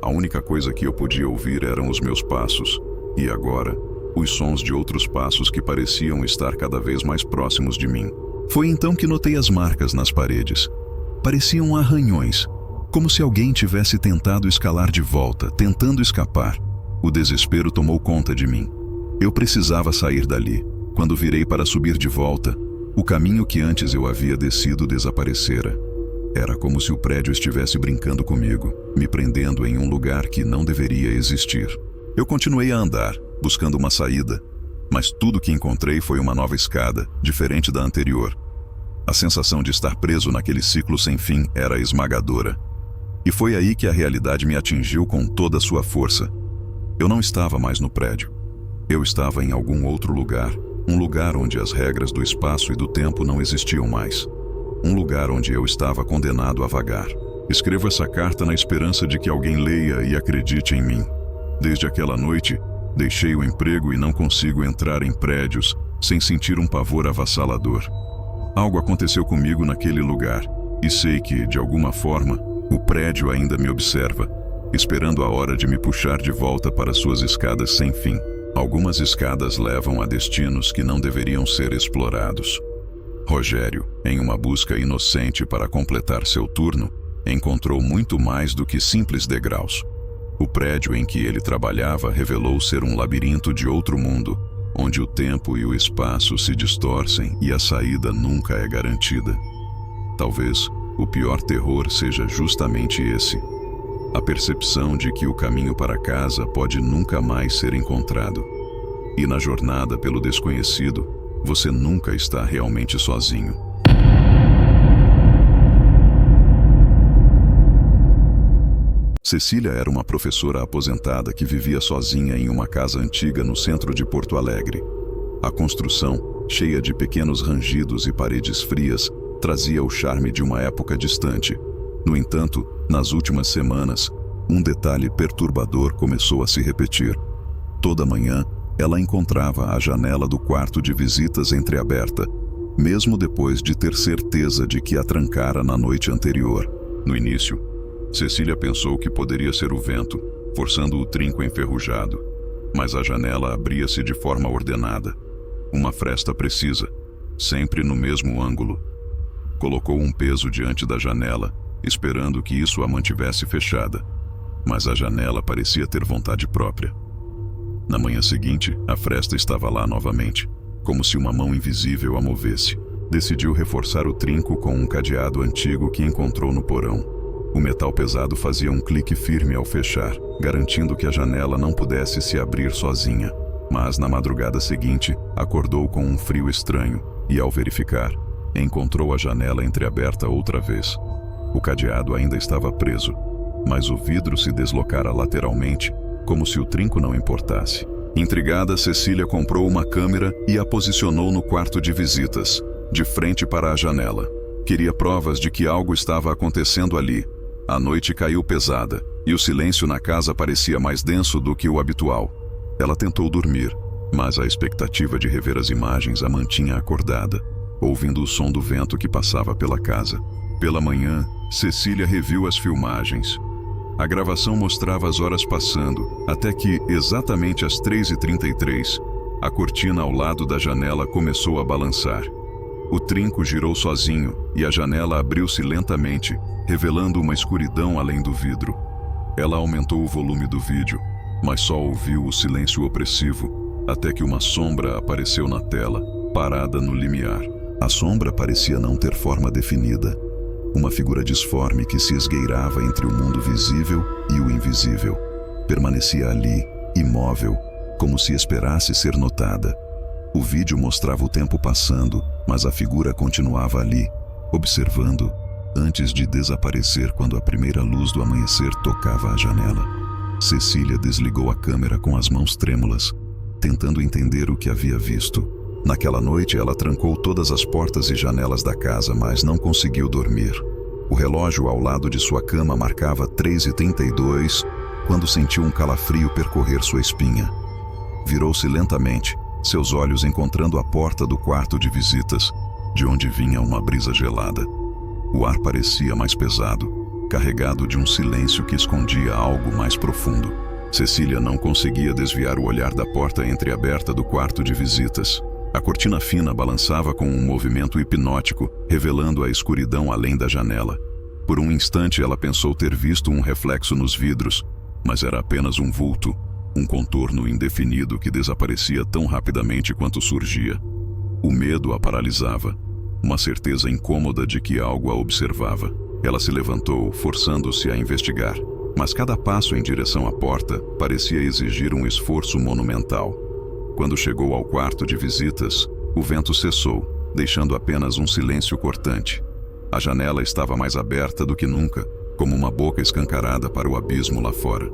A única coisa que eu podia ouvir eram os meus passos, e agora, os sons de outros passos que pareciam estar cada vez mais próximos de mim. Foi então que notei as marcas nas paredes. Pareciam arranhões, como se alguém tivesse tentado escalar de volta, tentando escapar. O desespero tomou conta de mim. Eu precisava sair dali. Quando virei para subir de volta, o caminho que antes eu havia descido desaparecera. Era como se o prédio estivesse brincando comigo, me prendendo em um lugar que não deveria existir. Eu continuei a andar, buscando uma saída, mas tudo que encontrei foi uma nova escada, diferente da anterior. A sensação de estar preso naquele ciclo sem fim era esmagadora. E foi aí que a realidade me atingiu com toda a sua força. Eu não estava mais no prédio. Eu estava em algum outro lugar, um lugar onde as regras do espaço e do tempo não existiam mais. Um lugar onde eu estava condenado a vagar. Escrevo essa carta na esperança de que alguém leia e acredite em mim. Desde aquela noite, deixei o emprego e não consigo entrar em prédios sem sentir um pavor avassalador. Algo aconteceu comigo naquele lugar, e sei que, de alguma forma, o prédio ainda me observa, esperando a hora de me puxar de volta para suas escadas sem fim. Algumas escadas levam a destinos que não deveriam ser explorados. Rogério, em uma busca inocente para completar seu turno, encontrou muito mais do que simples degraus. O prédio em que ele trabalhava revelou ser um labirinto de outro mundo, onde o tempo e o espaço se distorcem e a saída nunca é garantida. Talvez o pior terror seja justamente esse: a percepção de que o caminho para casa pode nunca mais ser encontrado. E na jornada pelo desconhecido, você nunca está realmente sozinho. Cecília era uma professora aposentada que vivia sozinha em uma casa antiga no centro de Porto Alegre. A construção, cheia de pequenos rangidos e paredes frias, trazia o charme de uma época distante. No entanto, nas últimas semanas, um detalhe perturbador começou a se repetir. Toda manhã, ela encontrava a janela do quarto de visitas entreaberta, mesmo depois de ter certeza de que a trancara na noite anterior. No início, Cecília pensou que poderia ser o vento, forçando o trinco enferrujado, mas a janela abria-se de forma ordenada, uma fresta precisa, sempre no mesmo ângulo. Colocou um peso diante da janela, esperando que isso a mantivesse fechada, mas a janela parecia ter vontade própria. Na manhã seguinte, a fresta estava lá novamente, como se uma mão invisível a movesse. Decidiu reforçar o trinco com um cadeado antigo que encontrou no porão. O metal pesado fazia um clique firme ao fechar, garantindo que a janela não pudesse se abrir sozinha. Mas na madrugada seguinte, acordou com um frio estranho e, ao verificar, encontrou a janela entreaberta outra vez. O cadeado ainda estava preso, mas o vidro se deslocara lateralmente, como se o trinco não importasse. Intrigada, Cecília comprou uma câmera e a posicionou no quarto de visitas, de frente para a janela. Queria provas de que algo estava acontecendo ali. A noite caiu pesada, e o silêncio na casa parecia mais denso do que o habitual. Ela tentou dormir, mas a expectativa de rever as imagens a mantinha acordada, ouvindo o som do vento que passava pela casa. Pela manhã, Cecília reviu as filmagens. A gravação mostrava as horas passando, até que, exatamente às 3h33, a cortina ao lado da janela começou a balançar. O trinco girou sozinho e a janela abriu-se lentamente, revelando uma escuridão além do vidro. Ela aumentou o volume do vídeo, mas só ouviu o silêncio opressivo, até que uma sombra apareceu na tela, parada no limiar. A sombra parecia não ter forma definida. Uma figura disforme que se esgueirava entre o mundo visível e o invisível. Permanecia ali, imóvel, como se esperasse ser notada. O vídeo mostrava o tempo passando, mas a figura continuava ali, observando, antes de desaparecer quando a primeira luz do amanhecer tocava a janela. Cecília desligou a câmera com as mãos trêmulas, tentando entender o que havia visto. Naquela noite, ela trancou todas as portas e janelas da casa, mas não conseguiu dormir. O relógio ao lado de sua cama marcava 3h32, quando sentiu um calafrio percorrer sua espinha. Virou-se lentamente, seus olhos encontrando a porta do quarto de visitas, de onde vinha uma brisa gelada. O ar parecia mais pesado, carregado de um silêncio que escondia algo mais profundo. Cecília não conseguia desviar o olhar da porta entreaberta do quarto de visitas. A cortina fina balançava com um movimento hipnótico, revelando a escuridão além da janela. Por um instante ela pensou ter visto um reflexo nos vidros, mas era apenas um vulto, um contorno indefinido que desaparecia tão rapidamente quanto surgia. O medo a paralisava, uma certeza incômoda de que algo a observava. Ela se levantou, forçando-se a investigar, mas cada passo em direção à porta parecia exigir um esforço monumental. Quando chegou ao quarto de visitas, o vento cessou, deixando apenas um silêncio cortante. A janela estava mais aberta do que nunca, como uma boca escancarada para o abismo lá fora.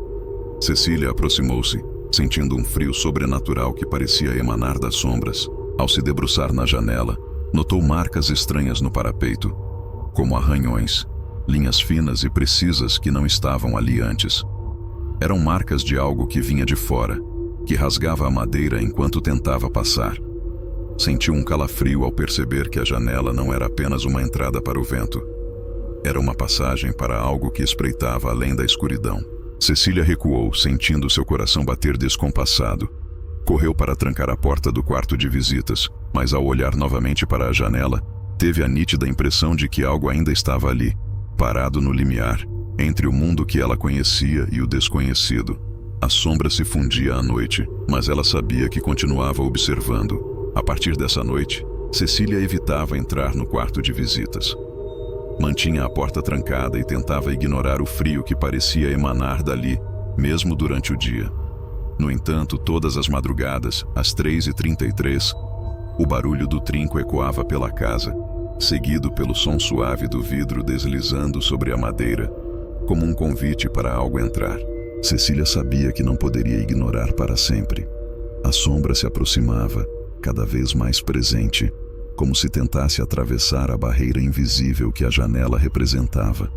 Cecília aproximou-se, sentindo um frio sobrenatural que parecia emanar das sombras. Ao se debruçar na janela, notou marcas estranhas no parapeito, como arranhões, linhas finas e precisas que não estavam ali antes. Eram marcas de algo que vinha de fora, que rasgava a madeira enquanto tentava passar. Sentiu um calafrio ao perceber que a janela não era apenas uma entrada para o vento. Era uma passagem para algo que espreitava além da escuridão. Cecília recuou, sentindo seu coração bater descompassado. Correu para trancar a porta do quarto de visitas, mas ao olhar novamente para a janela, teve a nítida impressão de que algo ainda estava ali, parado no limiar, entre o mundo que ela conhecia e o desconhecido. A sombra se fundia à noite, mas ela sabia que continuava observando. A partir dessa noite, Cecília evitava entrar no quarto de visitas. Mantinha a porta trancada e tentava ignorar o frio que parecia emanar dali, mesmo durante o dia. No entanto, todas as madrugadas, às 3h33, o barulho do trinco ecoava pela casa, seguido pelo som suave do vidro deslizando sobre a madeira, como um convite para algo entrar. Cecília sabia que não poderia ignorar para sempre. A sombra se aproximava, cada vez mais presente, como se tentasse atravessar a barreira invisível que a janela representava.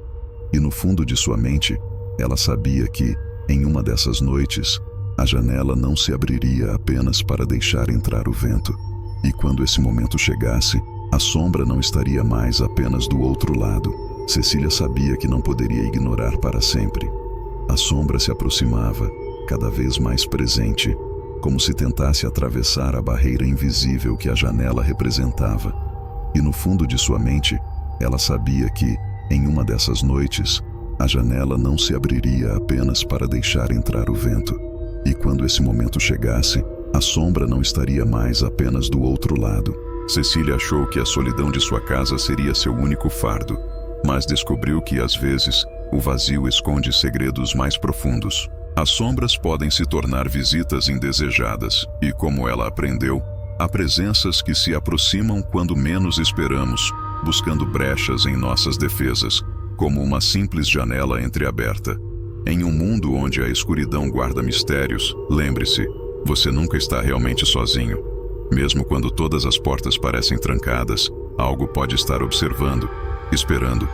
E no fundo de sua mente, ela sabia que, em uma dessas noites, a janela não se abriria apenas para deixar entrar o vento. E quando esse momento chegasse, a sombra não estaria mais apenas do outro lado. Cecília sabia que não poderia ignorar para sempre. A sombra se aproximava, cada vez mais presente, como se tentasse atravessar a barreira invisível que a janela representava. E no fundo de sua mente, ela sabia que, em uma dessas noites, a janela não se abriria apenas para deixar entrar o vento. E quando esse momento chegasse, a sombra não estaria mais apenas do outro lado. Cecília achou que a solidão de sua casa seria seu único fardo, mas descobriu que, às vezes, o vazio esconde segredos mais profundos. As sombras podem se tornar visitas indesejadas e, como ela aprendeu, há presenças que se aproximam quando menos esperamos, buscando brechas em nossas defesas, como uma simples janela entreaberta. Em um mundo onde a escuridão guarda mistérios, lembre-se, você nunca está realmente sozinho. Mesmo quando todas as portas parecem trancadas, algo pode estar observando, esperando.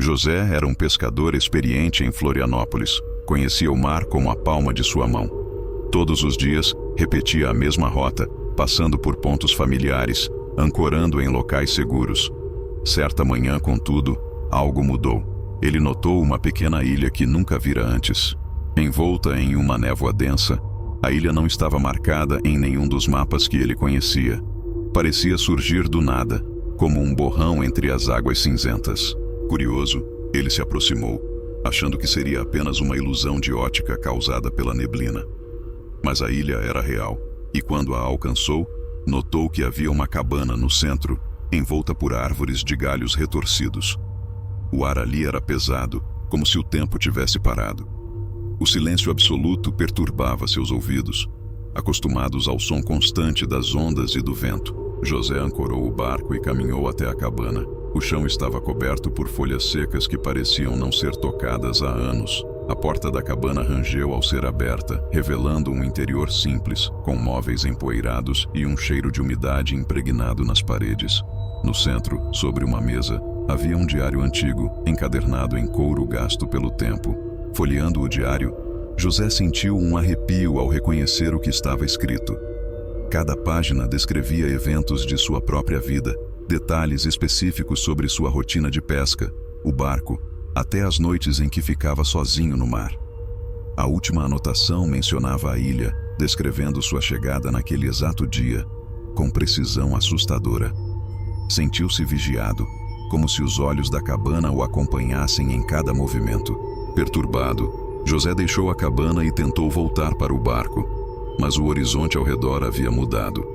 José era um pescador experiente em Florianópolis. Conhecia o mar como a palma de sua mão. Todos os dias, repetia a mesma rota, passando por pontos familiares, ancorando em locais seguros. Certa manhã, contudo, algo mudou. Ele notou uma pequena ilha que nunca vira antes. Envolta em uma névoa densa, a ilha não estava marcada em nenhum dos mapas que ele conhecia. Parecia surgir do nada, como um borrão entre as águas cinzentas. Curioso, ele se aproximou, achando que seria apenas uma ilusão de ótica causada pela neblina. Mas a ilha era real, e quando a alcançou, notou que havia uma cabana no centro, envolta por árvores de galhos retorcidos. O ar ali era pesado, como se o tempo tivesse parado. O silêncio absoluto perturbava seus ouvidos, acostumados ao som constante das ondas e do vento. José ancorou o barco e caminhou até a cabana. O chão estava coberto por folhas secas que pareciam não ser tocadas há anos. A porta da cabana rangeu ao ser aberta, revelando um interior simples, com móveis empoeirados e um cheiro de umidade impregnado nas paredes. No centro, sobre uma mesa, havia um diário antigo, encadernado em couro gasto pelo tempo. Folheando o diário, José sentiu um arrepio ao reconhecer o que estava escrito. Cada página descrevia eventos de sua própria vida, detalhes específicos sobre sua rotina de pesca, o barco, até as noites em que ficava sozinho no mar. A última anotação mencionava a ilha, descrevendo sua chegada naquele exato dia, com precisão assustadora. Sentiu-se vigiado, como se os olhos da cabana o acompanhassem em cada movimento. Perturbado, José deixou a cabana e tentou voltar para o barco, mas o horizonte ao redor havia mudado.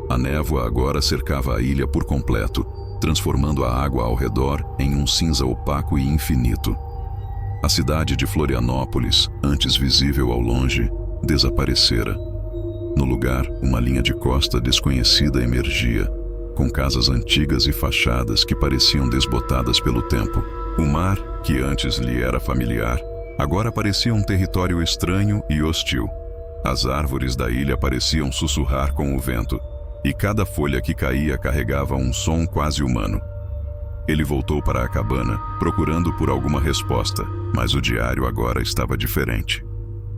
A névoa agora cercava a ilha por completo, transformando a água ao redor em um cinza opaco e infinito. A cidade de Florianópolis, antes visível ao longe, desaparecera. No lugar, uma linha de costa desconhecida emergia, com casas antigas e fachadas que pareciam desbotadas pelo tempo. O mar, que antes lhe era familiar, agora parecia um território estranho e hostil. As árvores da ilha pareciam sussurrar com o vento, e cada folha que caía carregava um som quase humano. Ele voltou para a cabana, procurando por alguma resposta, mas o diário agora estava diferente.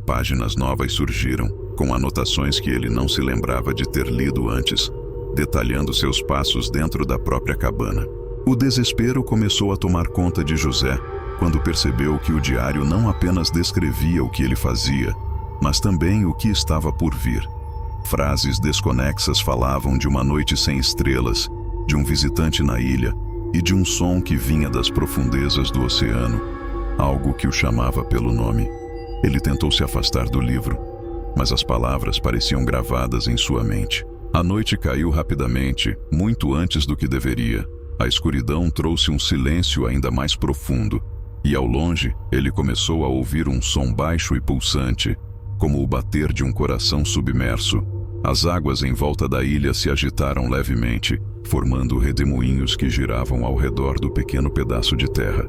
Páginas novas surgiram, com anotações que ele não se lembrava de ter lido antes, detalhando seus passos dentro da própria cabana. O desespero começou a tomar conta de José, quando percebeu que o diário não apenas descrevia o que ele fazia, mas também o que estava por vir. Frases desconexas falavam de uma noite sem estrelas, de um visitante na ilha e de um som que vinha das profundezas do oceano, algo que o chamava pelo nome. Ele tentou se afastar do livro, mas as palavras pareciam gravadas em sua mente. A noite caiu rapidamente, muito antes do que deveria. A escuridão trouxe um silêncio ainda mais profundo, e ao longe ele começou a ouvir um som baixo e pulsante, como o bater de um coração submerso. As águas em volta da ilha se agitaram levemente, formando redemoinhos que giravam ao redor do pequeno pedaço de terra.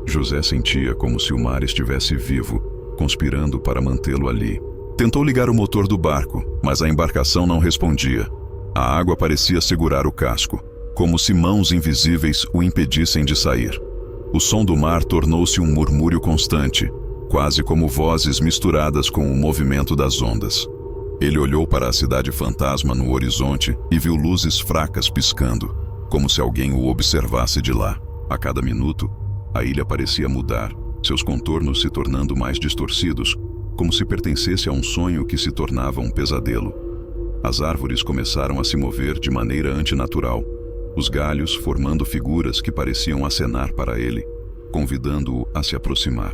José sentia como se o mar estivesse vivo, conspirando para mantê-lo ali. Tentou ligar o motor do barco, mas a embarcação não respondia. A água parecia segurar o casco, como se mãos invisíveis o impedissem de sair. O som do mar tornou-se um murmúrio constante, quase como vozes misturadas com o movimento das ondas. Ele olhou para a cidade fantasma no horizonte e viu luzes fracas piscando, como se alguém o observasse de lá. A cada minuto, a ilha parecia mudar, seus contornos se tornando mais distorcidos, como se pertencesse a um sonho que se tornava um pesadelo. As árvores começaram a se mover de maneira antinatural, os galhos formando figuras que pareciam acenar para ele, convidando-o a se aproximar.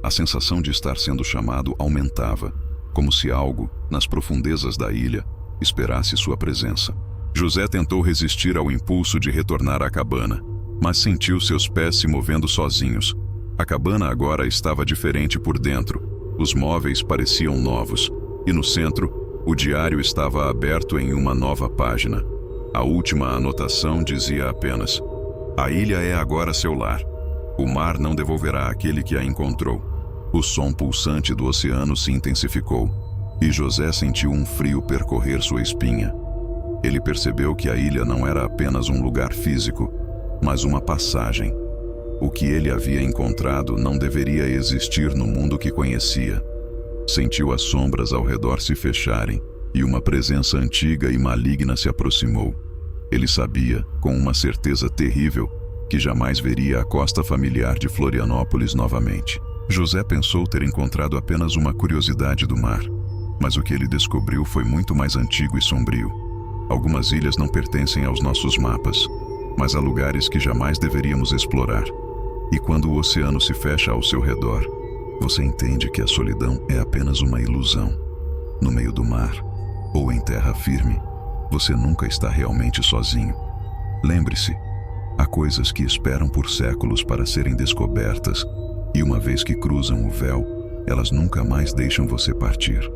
A sensação de estar sendo chamado aumentava, como se algo, nas profundezas da ilha, esperasse sua presença. José tentou resistir ao impulso de retornar à cabana, mas sentiu seus pés se movendo sozinhos. A cabana agora estava diferente por dentro. Os móveis pareciam novos, e no centro, o diário estava aberto em uma nova página. A última anotação dizia apenas: "A ilha é agora seu lar. O mar não devolverá aquele que a encontrou." O som pulsante do oceano se intensificou, e José sentiu um frio percorrer sua espinha. Ele percebeu que a ilha não era apenas um lugar físico, mas uma passagem. O que ele havia encontrado não deveria existir no mundo que conhecia. Sentiu as sombras ao redor se fecharem, e uma presença antiga e maligna se aproximou. Ele sabia, com uma certeza terrível, que jamais veria a costa familiar de Florianópolis novamente. José pensou ter encontrado apenas uma curiosidade do mar, mas o que ele descobriu foi muito mais antigo e sombrio. Algumas ilhas não pertencem aos nossos mapas, mas há lugares que jamais deveríamos explorar. E quando o oceano se fecha ao seu redor, você entende que a solidão é apenas uma ilusão. No meio do mar, ou em terra firme, você nunca está realmente sozinho. Lembre-se, há coisas que esperam por séculos para serem descobertas, e uma vez que cruzam o véu, elas nunca mais deixam você partir.